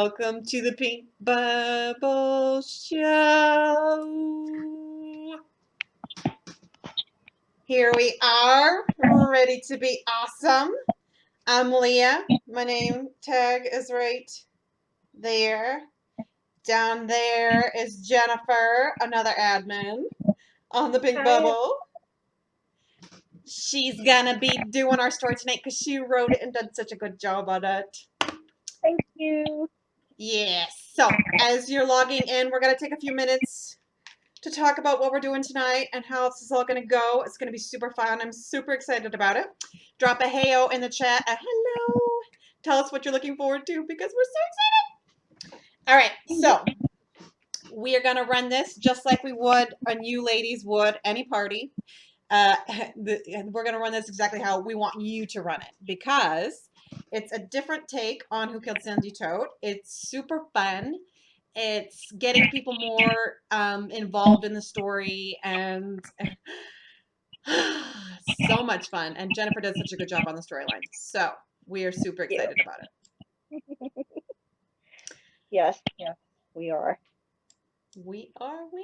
welcome to the Pink Bubble Show. Here we are, ready to be awesome. I'm Leah. My name tag is right there. Down there is Jennifer, another admin on the Pink Hi. Bubble. She's gonna be doing our story tonight because she wrote it and did such a good job on it. Thank you. Yes. So as you're logging in, we're gonna take a few minutes to talk about what we're doing tonight and how this is all gonna go. It's gonna be super fun. I'm super excited about it. Drop a heyo in the chat. A hello. Tell us what you're looking forward to because we're so excited. All right. So we are gonna run this just like we would, and you ladies would any party. We're going to run this exactly how we want you to run it because it's a different take on Who Killed Cindy Tote. It's super fun. It's getting people more involved in the story and so much fun. And Jennifer does such a good job on the storyline. So we are super excited about it. Yes, we are. We are.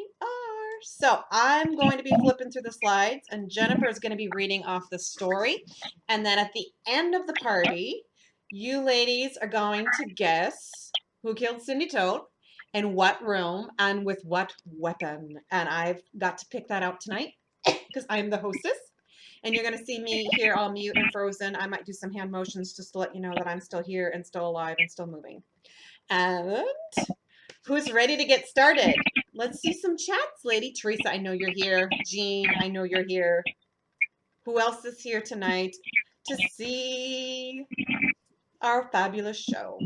So I'm going to be flipping through the slides, and Jennifer is going to be reading off the story. And then at the end of the party, you ladies are going to guess who killed Cindy Tote, in what room, and with what weapon. And I've got to pick that out tonight because I'm the hostess. And you're going to see me here all mute and frozen. I might do some hand motions just to let you know that I'm still here and still alive and still moving. And who's ready to get started? Let's see some chats, lady. Teresa, I know you're here. Jean, I know you're here. Who else is here tonight to see our fabulous show?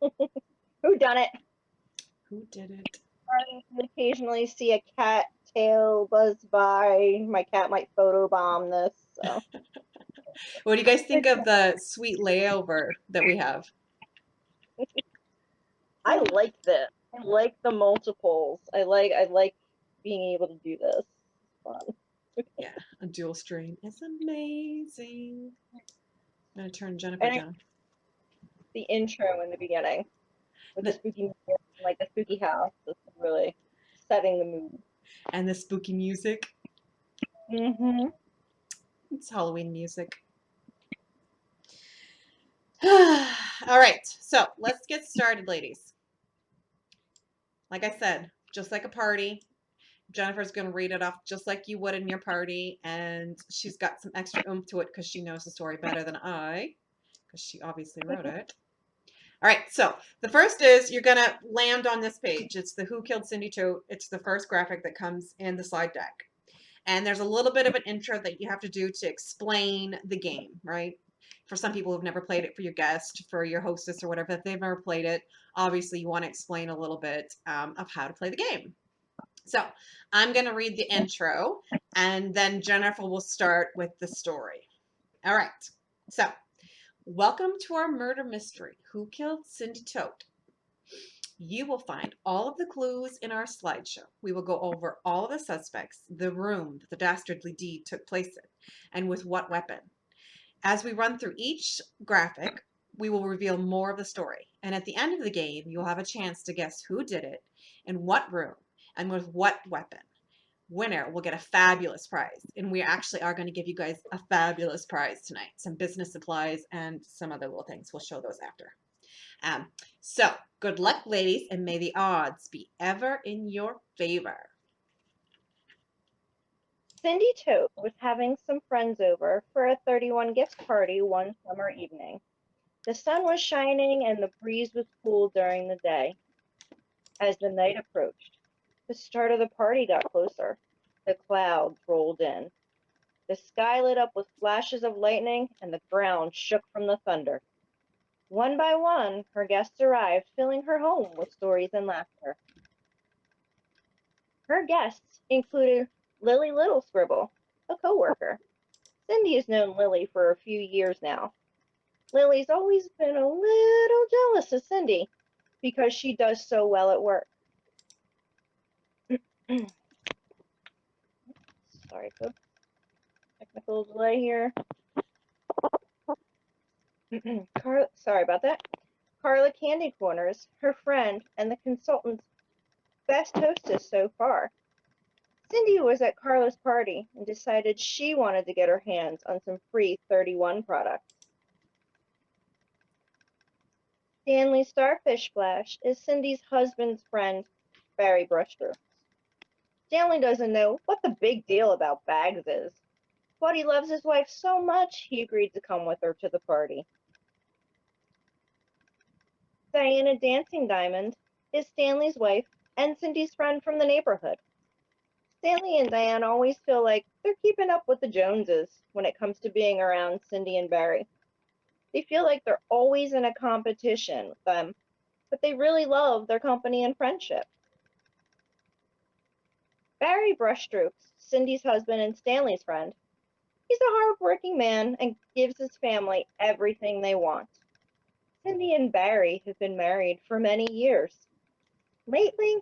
Who done it? Who did it? I occasionally see a cat tail buzz by. My cat might photobomb this. So. What do you guys think of the sweet layover that we have? I like this. I like the multiples. I like being able to do this. It's fun. Yeah, a dual stream is amazing. I'm gonna turn Jennifer And down. the intro in the beginning with the spooky music, like the spooky house, this is really setting the mood. And the spooky music. Mm-hmm. It's Halloween music. All right, so let's get started, ladies. Like I said, just like a party, Jennifer's going to read it off just like you would in your party, and she's got some extra oomph to it because she knows the story better than I, because she obviously wrote it. All right, so the first is you're going to land on this page. It's the Who Killed Cindy Tote. It's the first graphic that comes in the slide deck. And there's a little bit of an intro that you have to do to explain the game, right? For some people who've never played it, for your guest, for your hostess or whatever, if they've never played it, obviously you want to explain a little bit of how to play the game. So I'm going to read the intro, and then Jennifer will start with the story. All right. So welcome to our murder mystery, Who Killed Cindy Tote? You will find all of the clues in our slideshow. We will go over all of the suspects, the room that the dastardly deed took place in, and with what weapon. As we run through each graphic, we will reveal more of the story. And at the end of the game, you'll have a chance to guess who did it, in what room, and with what weapon. Winner will get a fabulous prize. And we actually are going to give you guys a fabulous prize tonight. Some business supplies and some other little things. We'll show those after. So good luck, ladies, and may the odds be ever in your favor. Cindy Tote was having some friends over for a 31 gift party one summer evening. The sun was shining and the breeze was cool during the day. As the night approached, the start of the party got closer. The clouds rolled in. The sky lit up with flashes of lightning and the ground shook from the thunder. One by one, her guests arrived, filling her home with stories and laughter. Her guests included Lily Little Scribble, a coworker. Cindy has known Lily for a few years now. Lily's always been a little jealous of Cindy because she does so well at work. Sorry, folks. Technical delay here. Sorry about that. Carla Candy Corners, her friend and the consultant's best hostess so far. Cindy was at Carla's party and decided she wanted to get her hands on some free 31 products. Stanley Starfish Splash is Cindy's husband's friend, Barry Brushstrokes. Stanley doesn't know what the big deal about bags is, but he loves his wife so much he agreed to come with her to the party. Diana Dancing Diamond is Stanley's wife and Cindy's friend from the neighborhood. Stanley and Diana always feel like they're keeping up with the Joneses when it comes to being around Cindy and Barry. They feel like they're always in a competition with them, but they really love their company and friendship. Barry Brushstrokes, Cindy's husband and Stanley's friend, he's a hard-working man and gives his family everything they want. Cindy and Barry have been married for many years. Lately,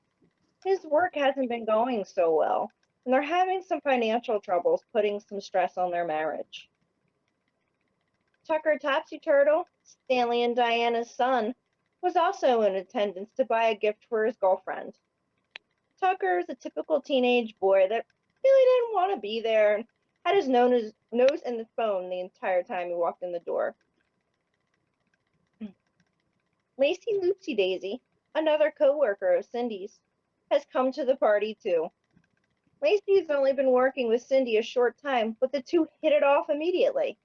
his work hasn't been going so well, and they're having some financial troubles, putting some stress on their marriage. Tucker Topsy Turtle, Stanley and Diana's son, was also in attendance to buy a gift for his girlfriend. Tucker is a typical teenage boy that really didn't want to be there and had his nose in the phone the entire time he walked in the door. Lacey Loopsy Daisy, another co-worker of Cindy's, has come to the party too. Lacey has only been working with Cindy a short time, but the two hit it off immediately.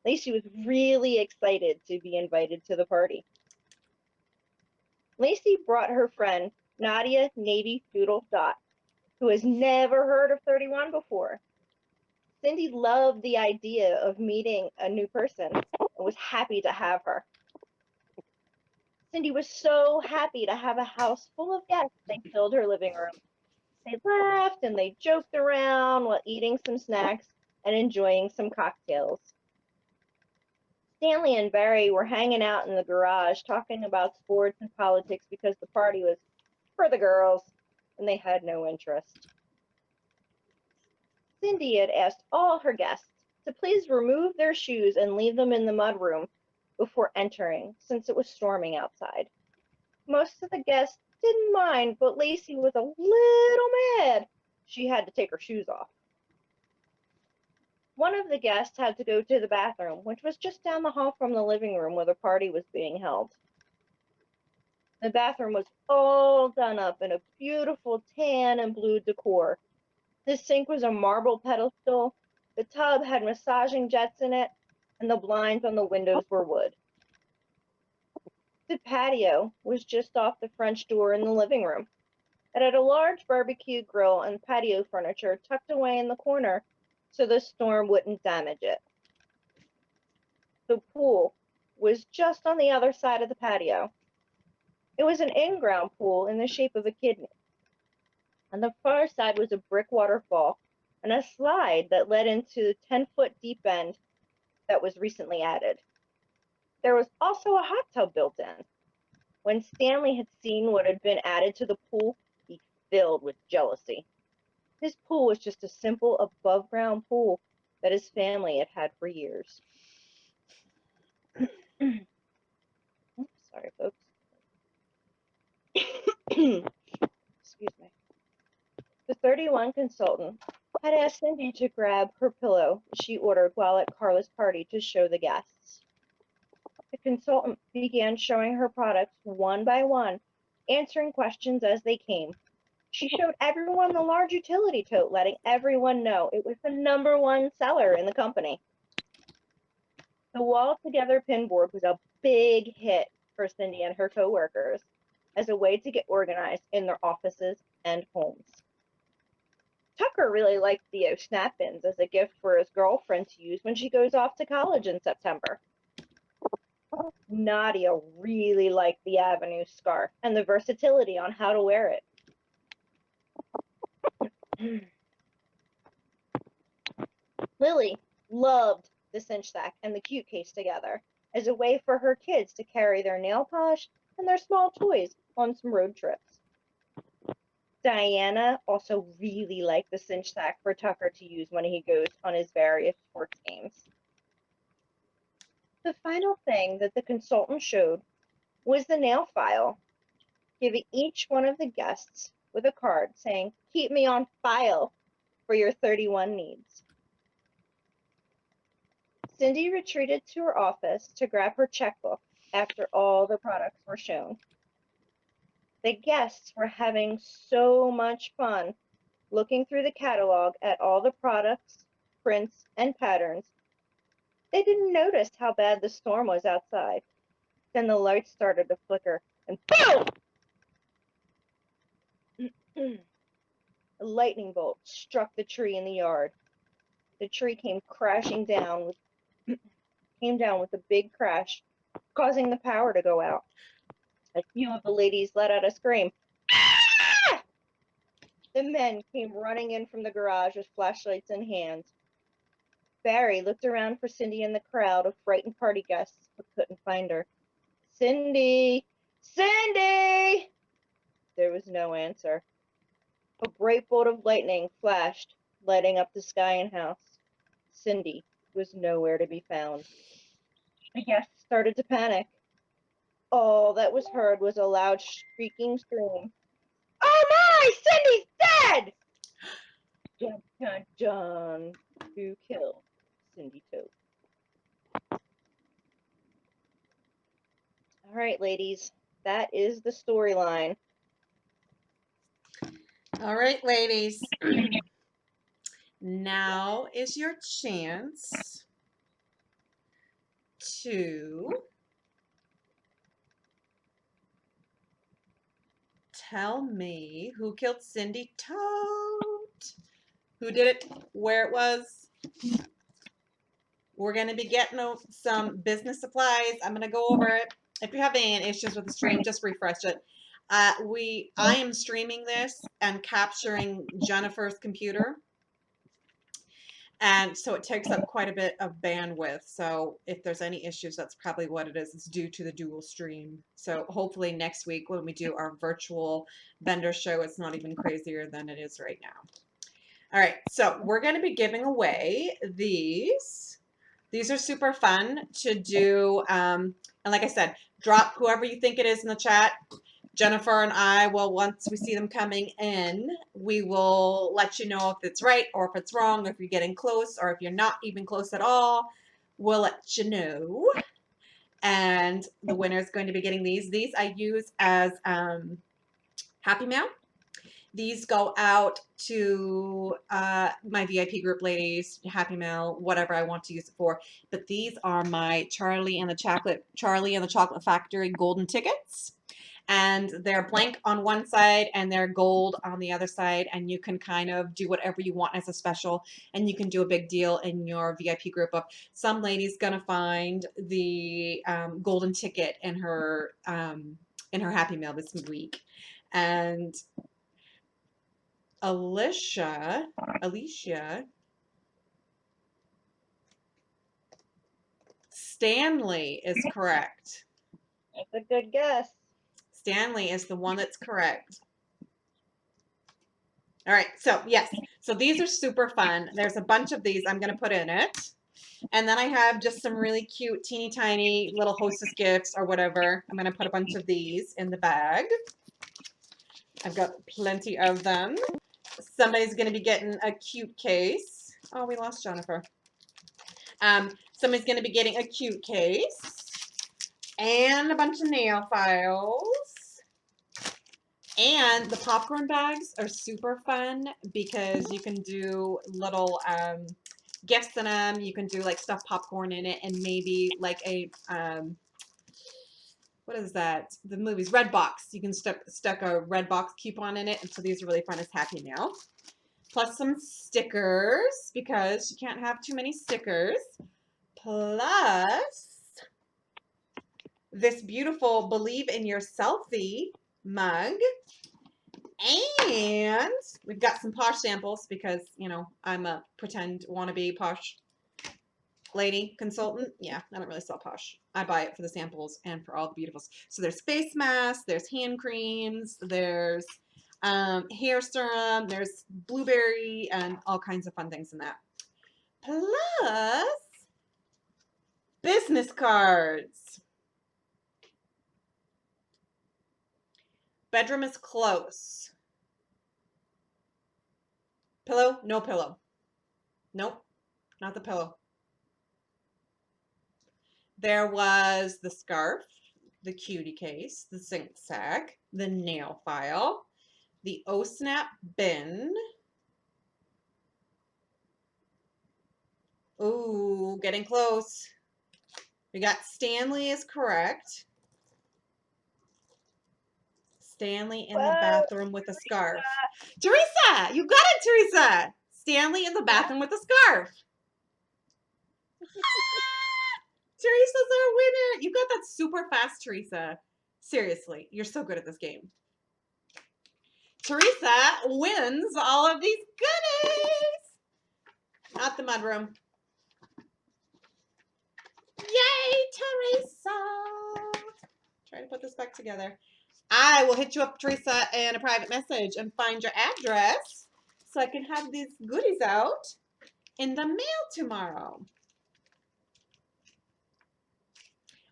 Lacey was really excited to be invited to the party. Lacey brought her friend, Nadia Navy Doodle Dot, who has never heard of 31 before. Cindy loved the idea of meeting a new person and was happy to have her. Cindy was so happy to have a house full of guests. They filled her living room. They laughed and they joked around while eating some snacks and enjoying some cocktails. Stanley and Barry were hanging out in the garage talking about sports and politics because the party was for the girls and they had no interest. Cindy had asked all her guests to please remove their shoes and leave them in the mudroom before entering, since it was storming outside. Most of the guests didn't mind, but Lacey was a little mad she had to take her shoes off. One of the guests had to go to the bathroom, which was just down the hall from the living room where the party was being held. The bathroom was all done up in a beautiful tan and blue decor. The sink was a marble pedestal, the tub had massaging jets in it, and the blinds on the windows were wood. The patio was just off the French door in the living room. It had a large barbecue grill and patio furniture tucked away in the corner so the storm wouldn't damage it. The pool was just on the other side of the patio. It was an in-ground pool in the shape of a kidney. On the far side was a brick waterfall and a slide that led into the 10-foot deep end that was recently added. There was also a hot tub built in. When Stanley had seen what had been added to the pool, he filled with jealousy. His pool was just a simple above-ground pool that his family had had for years. Sorry, folks. Excuse me. The 31 consultant had asked Cindy to grab her pillow she ordered while at Carla's party to show the guests. The consultant began showing her products one by one, answering questions as they came. She showed everyone the large utility tote, letting everyone know it was the #1 seller in the company. The Wall Together pinboard was a big hit for Cindy and her coworkers as a way to get organized in their offices and homes. Tucker really liked the snap-ins as a gift for his girlfriend to use when she goes off to college in September. Nadia really liked the Avenue scarf and the versatility on how to wear it. Lily loved the cinch sack and the cute case together as a way for her kids to carry their nail polish and their small toys on some road trips. Diana also really liked the cinch sack for Tucker to use when he goes on his various sports games. The final thing that the consultant showed was the nail file, giving each one of the guests with a card saying, "Keep me on file for your 31 needs." Cindy retreated to her office to grab her checkbook after all the products were shown. The guests were having so much fun looking through the catalog at all the products, prints, and patterns. They didn't notice how bad the storm was outside. Then the lights started to flicker, and boom! A lightning bolt struck the tree in the yard. The tree came down with a big crash, causing the power to go out. A few of the ladies let out a scream. Ah! The men came running in from the garage with flashlights in hand. Barry looked around for Cindy in the crowd of frightened party guests, but couldn't find her. "Cindy! Cindy!" There was no answer. A bright bolt of lightning flashed, lighting up the sky and house. Cindy was nowhere to be found. The guests started to panic. All that was heard was a loud shrieking scream. "Oh my! Cindy's dead!" Dun dun dun. Who killed Cindy Tote? All right, ladies, that is the storyline. All right, ladies. Now is your chance to tell me who killed Cindy Tote. Who did it, where it was. We're going to be getting some business supplies. I'm going to go over it. If you're having any issues with the stream, just refresh it. I am streaming this and capturing Jennifer's computer. And so it takes up quite a bit of bandwidth. So if there's any issues, that's probably what it is. It's due to the dual stream. So hopefully next week when we do our virtual vendor show, it's not even crazier than it is right now. All right, so we're going to be giving away these. These are super fun to do. And like I said, drop whoever you think it is in the chat. Jennifer and I will, once we see them coming in, we will let you know if it's right or if it's wrong, if you're getting close or if you're not even close at all. We'll let you know. And the winner is going to be getting these. These I use as Happy Mail. These go out to my VIP group ladies, Happy Mail, whatever I want to use it for. But these are my Charlie and the Chocolate Factory golden tickets. And they're blank on one side and they're gold on the other side, and you can kind of do whatever you want as a special, and you can do a big deal in your VIP group of some lady's gonna find the golden ticket in her Happy Mail this week. And Alicia, Stanley is correct. That's a good guess. Stanley is the one that's correct. All right, so yes, so these are super fun. There's a bunch of these I'm going to put in it. And then I have just some really cute, teeny tiny little hostess gifts or whatever. I'm going to put a bunch of these in the bag. I've got plenty of them. Somebody's going to be getting a cute case. Oh, we lost Jennifer. Somebody's going to be getting a cute case and a bunch of nail files. And the popcorn bags are super fun because you can do little gifts in them. You can do like stuffed popcorn in it, and maybe like a what is that? The movies Redbox. You can stuck a Redbox coupon in it, and so these are really fun as Happy Meal. Plus some stickers because you can't have too many stickers. Plus this beautiful Believe in Your Selfie mug. And we've got some posh samples because, you know, I'm a pretend wannabe posh lady consultant. Yeah, I don't really sell posh. I buy it for the samples and for all the beautifuls. So there's face masks, there's hand creams, there's hair serum, there's blueberry, and all kinds of fun things in that. Plus business cards. Bedroom is close. Pillow? No pillow. Nope, not the pillow. There was the scarf, the cutie case, the zinc sack, the nail file, the O-Snap bin. Ooh, getting close. We got Stanley is correct. Stanley in the Whoa, bathroom with a scarf. Teresa, you got it, Teresa. Stanley in the bathroom with a scarf. Teresa's our winner. You got that super fast, Teresa. Seriously, you're so good at this game. Teresa wins all of these goodies. Not the mudroom. Yay, Teresa. Try to put this back together. I will hit you up, Teresa, in a private message and find your address so I can have these goodies out in the mail tomorrow.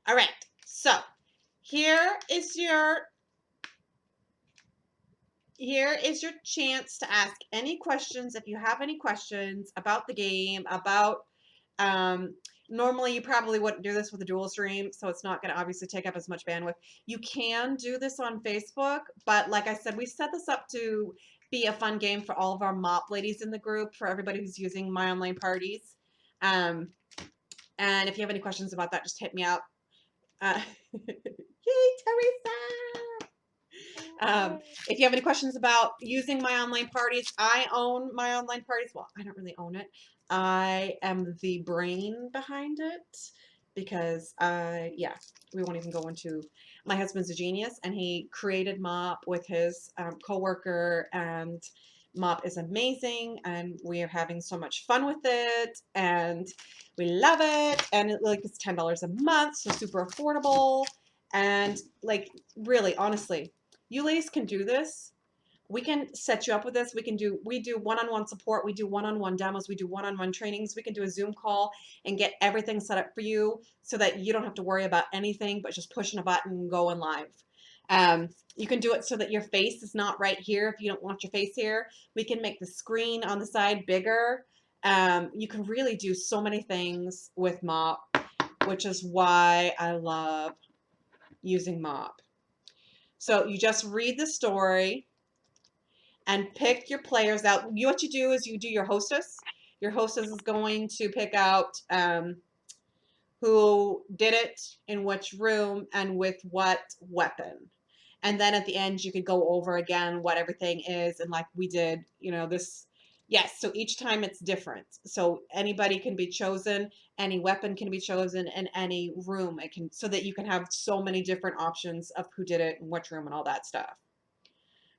All right, so here is your chance to ask any questions if you have any questions about the game, about normally you probably wouldn't do this with a dual stream, so it's not going to obviously take up as much bandwidth. You can do this on Facebook, but like I said, we set this up to be a fun game for all of our mop ladies in the group, for everybody who's using My Online Parties. And if you have any questions about that, just hit me up. Yay, Teresa! If you have any questions about using My Online Parties, I own My Online Parties. Well, I don't really own it. I am the brain behind it because yeah, we won't even go into. My husband's a genius, and he created Mop with his coworker, and Mop is amazing, and we are having so much fun with it, and we love it, and it's $10 a month, so super affordable, and like really, honestly, you ladies can do this. We can set you up with this. We do one-on-one support. We do one-on-one demos. We do one-on-one trainings. We can do a Zoom call and get everything set up for you so that you don't have to worry about anything but just pushing a button and going live. You can do it so that your face is not right here if you don't want your face here. We can make the screen on the side bigger. You can really do so many things with Mop, which is why I love using Mop. So you just read the story and pick your players out. What you do is you do your hostess. Your hostess is going to pick out who did it, in which room, and with what weapon. And then at the end, you could go over again what everything is. And like we did, this. Yes, so each time it's different. So anybody can be chosen, any weapon can be chosen, and any room it can, so that you can have so many different options of who did it and which room and all that stuff.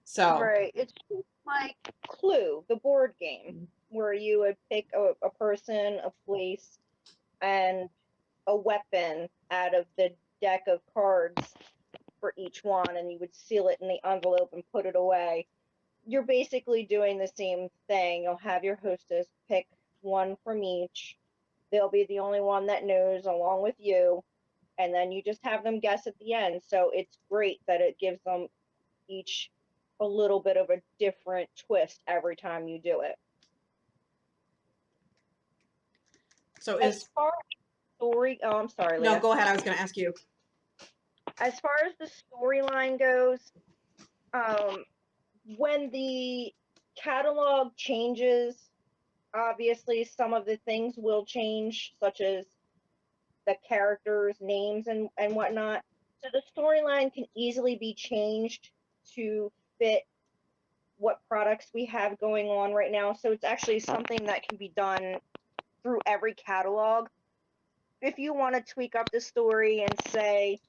So right. It's just like Clue, the board game, where you would pick a person, a place, and a weapon out of the deck of cards for each one, and you would seal it in the envelope and put it away. You're basically doing the same thing. You'll have your hostess pick one from each. They'll be the only one that knows along with you, and then you just have them guess at the end. So it's great that it gives them each a little bit of a different twist every time you do it. So As far as story, oh, I'm sorry, no, Leah. go ahead. I was going to ask you. As far as the storyline goes, um, when the catalog changes, obviously some of the things will change, such as the characters' names and whatnot. So the storyline can easily be changed to fit what products we have going on right now. So it's actually something that can be done through every catalog. If you want to tweak up the story and say,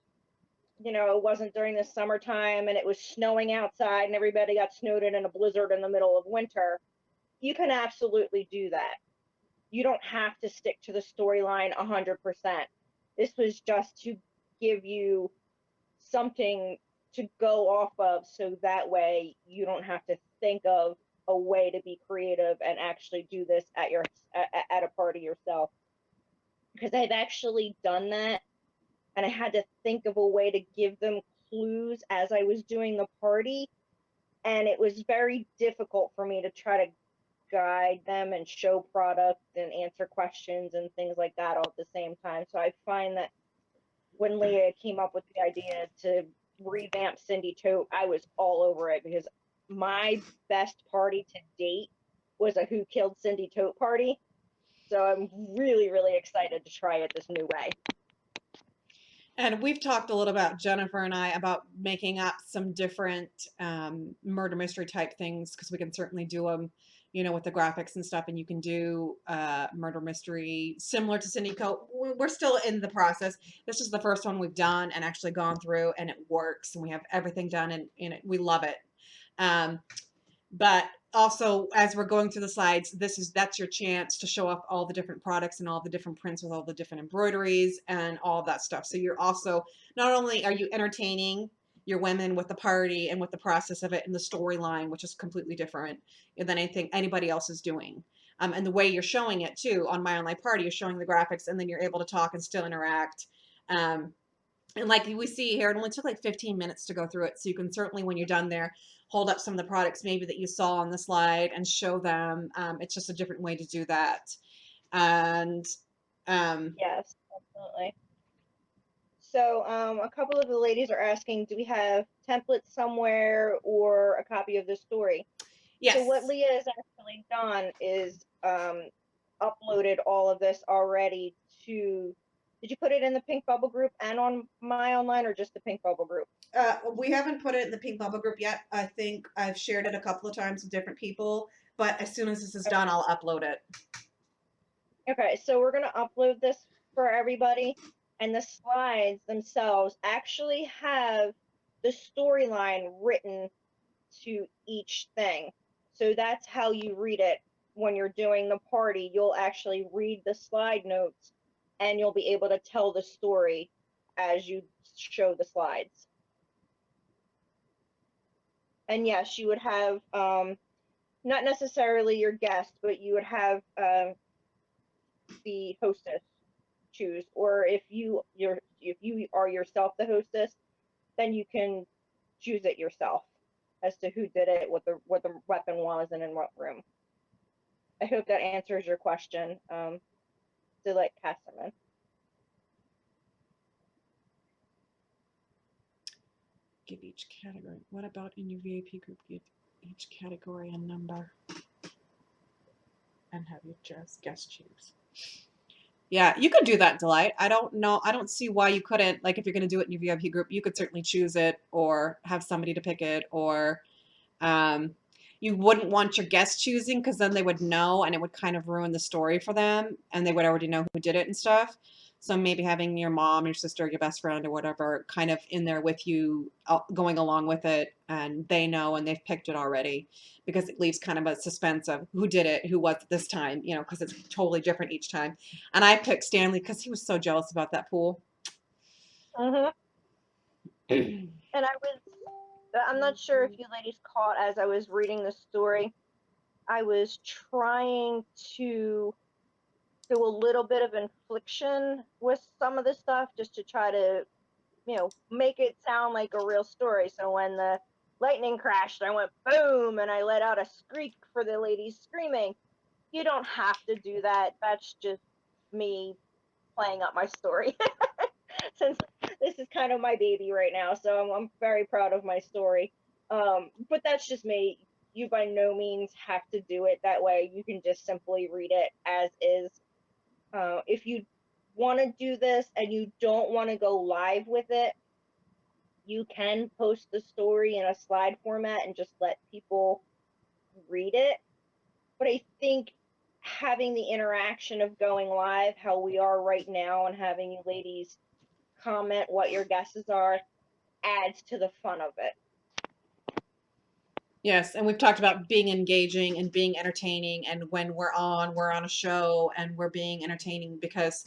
it wasn't during the summertime and it was snowing outside and everybody got snowed in a blizzard in the middle of winter, you can absolutely do that. You don't have to stick to the storyline 100%. This was just to give you something to go off of, so that way you don't have to think of a way to be creative and actually do this at a party yourself. Because I've actually done that, and I had to think of a way to give them clues as I was doing the party, and it was very difficult for me to try to guide them and show product and answer questions and things like that all at the same time. So I find that when Leah came up with the idea to revamp Cindy Tote, I was all over it because my best party to date was a Who Killed Cindy Tote party. So I'm really, really excited to try it this new way. And we've talked a little about Jennifer and I about making up some different murder mystery type things because we can certainly do them, you know, with the graphics and stuff. And you can do murder mystery similar to Cindy Coat. We're still in the process. This is the first one we've done and actually gone through, and it works. And we have everything done, and we love it. But also, as we're going through the slides, that's your chance to show off all the different products and all the different prints with all the different embroideries and all that stuff. So you're also, not only are you entertaining your women with the party and with the process of it and the storyline, which is completely different than anything anybody else is doing. And the way you're showing it too on My Online Party, you're showing the graphics, and then you're able to talk and still interact. And like we see here, it only took like 15 minutes to go through it. So you can certainly, when you're done there, hold up some of the products maybe that you saw on the slide and show them. It's just a different way to do that. And Yes, absolutely. So a couple of the ladies are asking, do we have templates somewhere or a copy of the story? So what yes, Leah has actually done is uploaded all of this already to, did you put it in the Pink Bubble group and on My Online, or just the Pink Bubble group? we haven't put it in the Pink Bubble group yet. I think I've shared it a couple of times with different people, but as soon as this is done, I'll upload it. Okay, so we're gonna upload this for everybody, and the slides themselves actually have the storyline written to each thing. So that's how you read it when you're doing the party. You'll actually read the slide notes and you'll be able to tell the story as you show the slides. And yes, you would have not necessarily your guest, but you would have the hostess choose, or if you are yourself the hostess, then you can choose it yourself as to who did it, what the weapon was, and in what room. I hope that answers your question, Dilek Kasserman. Give each category. What about in your VIP group? Give each category a number and have your guest choose. Yeah, you could do that, Delight. I don't know. I don't see why you couldn't. Like, if you're going to do it in your VIP group, you could certainly choose it or have somebody to pick it, or um, you wouldn't want your guests choosing because then they would know and it would kind of ruin the story for them and they would already know who did it and stuff. So maybe having your mom, your sister, your best friend, or whatever kind of in there with you, going along with it, and they know and they've picked it already, because it leaves kind of a suspense of who did it, who was it this time, you know, because it's totally different each time. And I picked Stanley because he was so jealous about that pool. Mm-hmm. And I'm not sure if you ladies caught as I was reading the story, I was trying to do a little bit of infliction with some of the stuff just to try to, make it sound like a real story. So when the lightning crashed, I went boom and I let out a skreek for the ladies screaming. You don't have to do that. That's just me playing up my story. Since this is kind of my baby right now, so I'm very proud of my story. But that's just me. You by no means have to do it that way. You can just simply read it as is. If you want to do this and you don't want to go live with it, you can post the story in a slide format and just let people read it. But I think having the interaction of going live, how we are right now, and having you ladies comment what your guesses are, adds to the fun of it. Yes, and we've talked about being engaging and being entertaining, and when we're on a show and we're being entertaining because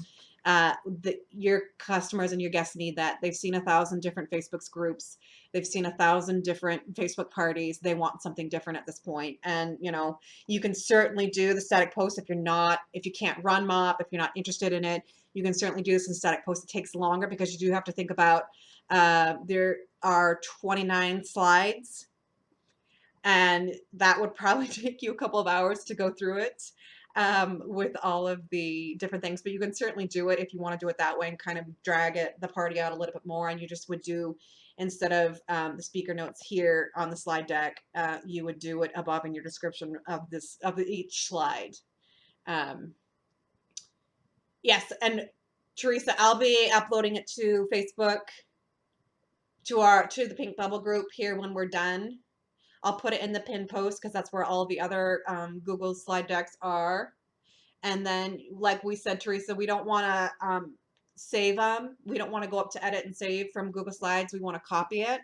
your customers and your guests need that. They've seen 1,000 different Facebook groups. They've seen 1,000 different Facebook parties. They want something different at this point. And, you know, you can certainly do the static post if you can't run mop, if you're not interested in it, you can certainly do this in static post. It takes longer because you do have to think about There are 29 slides, and that would probably take you a couple of hours to go through it with all of the different things. But you can certainly do it if you want to do it that way and kind of drag the party out a little bit more. And you just would do, instead of the speaker notes here on the slide deck, you would do it above in your description of each slide. Um, yes, and Teresa, I'll be uploading it to Facebook, to the Pink Bubble group here when we're done. I'll put it in the pin post because that's where all the other Google slide decks are. And then, like we said, Teresa, we don't want to save them. We don't want to go up to edit and save from Google Slides. We want to copy it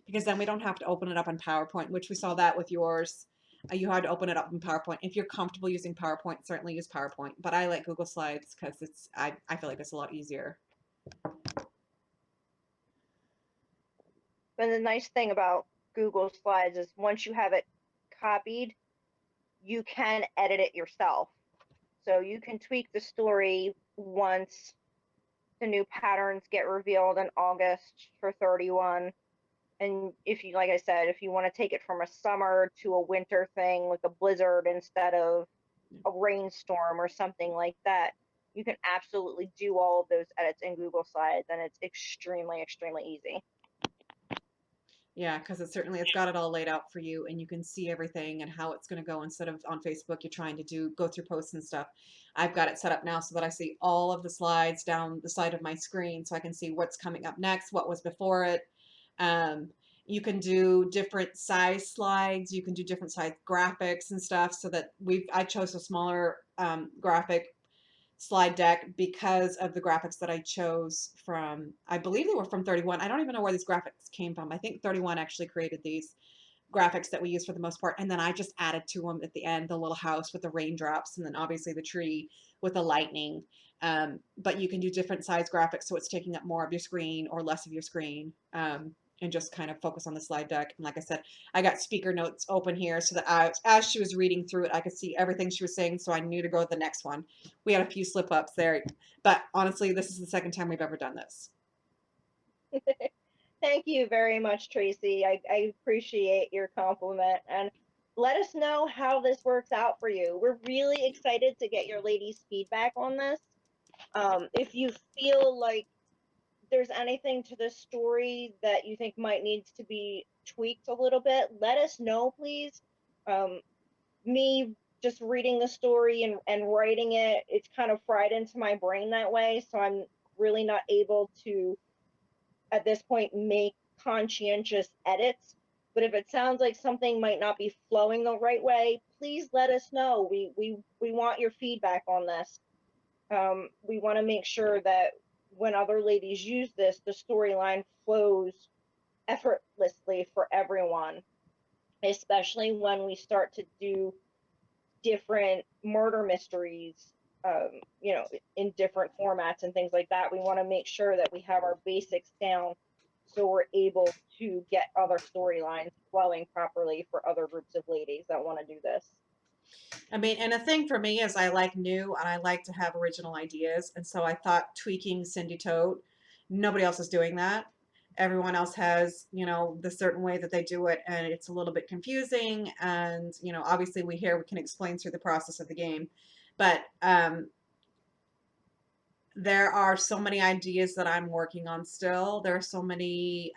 because then we don't have to open it up in PowerPoint, which we saw that with yours. You had to open it up in PowerPoint. If you're comfortable using PowerPoint, certainly use PowerPoint. But I like Google Slides because I feel like it's a lot easier. And the nice thing about Google Slides is once you have it copied, you can edit it yourself. So you can tweak the story once the new patterns get revealed in August for 31. And if you, like I said, if you want to take it from a summer to a winter thing, like a blizzard instead of a rainstorm or something like that, you can absolutely do all of those edits in Google Slides, and it's extremely, extremely easy. Yeah, because it's got it all laid out for you, and you can see everything and how it's going to go. Instead of on Facebook, you're trying to go through posts and stuff. I've got it set up now so that I see all of the slides down the side of my screen, so I can see what's coming up next, what was before it. Um, you can do different size slides. You can do different size graphics and stuff. So that I chose a smaller graphic slide deck because of the graphics that I chose from, I believe they were from 31. I don't even know where these graphics came from. I think 31 actually created these graphics that we use for the most part. And then I just added to them at the end, the little house with the raindrops, and then obviously the tree with the lightning. But you can do different size graphics so it's taking up more of your screen or less of your screen. And just kind of focus on the slide deck. And like I said, I got speaker notes open here so that as she was reading through it, I could see everything she was saying, so I knew to go to the next one. We had a few slip ups there, but honestly, this is the second time we've ever done this. Thank you very much, Tracy. I appreciate your compliment, and let us know how this works out for you. We're really excited to get your ladies' feedback on this. If you feel like there's anything to this story that you think might need to be tweaked a little bit, let us know, please. Me just reading the story and writing it, it's kind of fried into my brain that way, so I'm really not able to, at this point, make conscientious edits. But if it sounds like something might not be flowing the right way, please let us know. We want your feedback on this. We want to make sure that when other ladies use this, the storyline flows effortlessly for everyone, especially when we start to do different murder mysteries, in different formats and things like that. We want to make sure that we have our basics down so we're able to get other storylines flowing properly for other groups of ladies that want to do this. I mean, and a thing for me is I like new and I like to have original ideas. And so I thought tweaking Cindy Tote, nobody else is doing that. Everyone else has, the certain way that they do it, and it's a little bit confusing. And, obviously we can explain through the process of the game. But there are so many ideas that I'm working on still. There are so many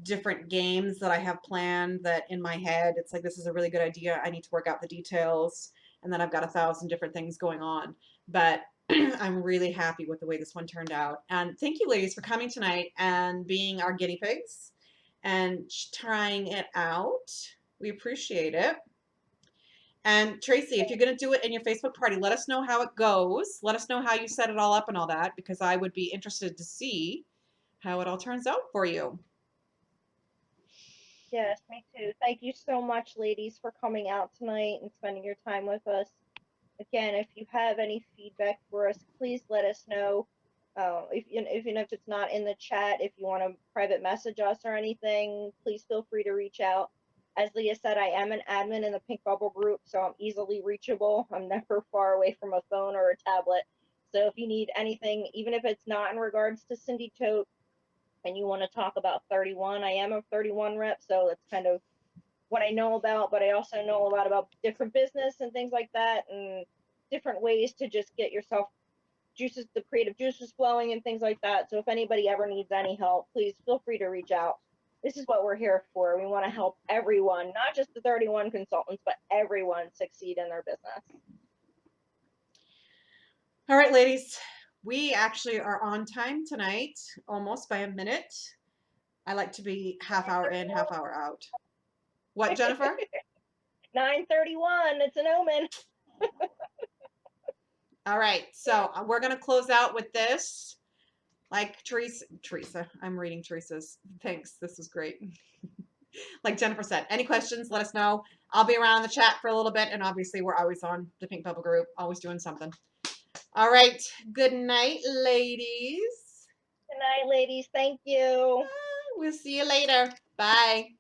different games that I have planned that in my head, it's like, this is a really good idea. I need to work out the details. And then I've got 1,000 different things going on. But I'm really happy with the way this one turned out. And thank you, ladies, for coming tonight and being our guinea pigs and trying it out. We appreciate it. And Tracy, if you're going to do it in your Facebook party, let us know how it goes. Let us know how you set it all up and all that, because I would be interested to see how it all turns out for you. Yes, me too. Thank you so much, ladies, for coming out tonight and spending your time with us. Again, if you have any feedback for us, please let us know. Even if it's not in the chat, if you want to private message us or anything, please feel free to reach out. As Leah said, I am an admin in the Pink Bubble group, so I'm easily reachable. I'm never far away from a phone or a tablet. So if you need anything, even if it's not in regards to Cindy Tote, and you want to talk about 31, I am a 31 rep, so that's kind of what I know about, but I also know a lot about different business and things like that, and different ways to just get yourself the creative juices flowing and things like that. So if anybody ever needs any help, please feel free to reach out. This is what we're here for. We want to help everyone, not just the 31 consultants, but everyone succeed in their business. All right, ladies, we actually are on time tonight, almost by a minute. I like to be half hour in, half hour out. What, Jennifer? 9:31, it's an omen. All right, so we're going to close out with this. Like Teresa, I'm reading Teresa's. Thanks, this was great. Like Jennifer said, any questions, let us know. I'll be around in the chat for a little bit, and obviously we're always on the Pink Bubble group, always doing something. All right, good night, ladies. Good night, ladies. Thank you. We'll see you later. Bye.